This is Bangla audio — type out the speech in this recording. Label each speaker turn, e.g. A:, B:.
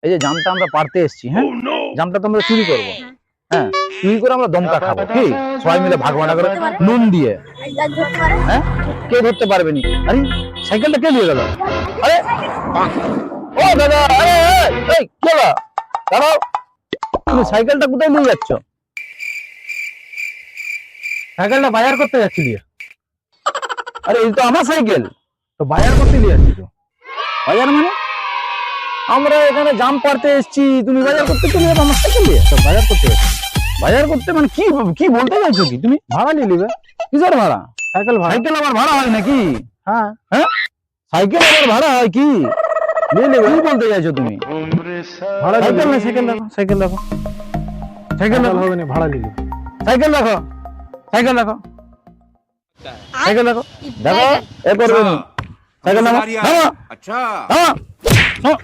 A: এই যে জামটা আমরা পারতে এসেছি, হ্যাঁ জামটা তো আমরা চুরি করবো, হ্যাঁ চুরি করে আমরা দমকা খাবো, কি সবাই মিলে ভাগ বাঁটা করে নুন দিয়ে। হ্যাঁ কে ধরতে পারবে নি? আরে সাইকেলটা কে নিয়ে গেল? আরে ও দাদা, আরে এই কে দাঁড়াও, তুমি সাইকেলটা কোথায় নিয়ে যাচ্ছ?
B: সাইকেলটা বাজার করতে যাচ্ছিলি?
A: আরে এই তো আমার সাইকেল।
B: তো বাজার করতে নিয়ে যাচ্ছি তো।
A: বাজার মানে? আমরা এখানে জাম পারতে এসেছি, তুমি বাজার করতে চলে যাবে আমার সাইকেল দিয়ে?
B: তো বাজার করতে যাচ্ছি।
A: বাজার করতে মানে কি কি বলতে চাইছো কি তুমি?
B: ভাড়া নিয়ে নিবে।
A: কিসের ভাড়া?
B: সাইকেল ভাড়া।
A: সাইকেল আবার ভাড়া হয় নাকি?
B: হ্যাঁ
A: হ্যাঁ সাইকেল আবার ভাড়া হয় কি?
B: নিয়ে নিবে।
A: কি বলতে চাইছো তুমি?
B: ভাড়া
A: সাইকেল
B: নিয়ে
A: না, সাইকেল রাখো, সাইকেল রাখো, সাইকেল রাখো,
B: হবে না, ভাড়া নিয়ে নিবে।
A: সাইকেল রাখো, সাইকেল রাখো, সাইকেল রাখো, দেখো এ করবে না, সাইকেল নামা, নামা,
C: अच्छा
A: নামা, নামা।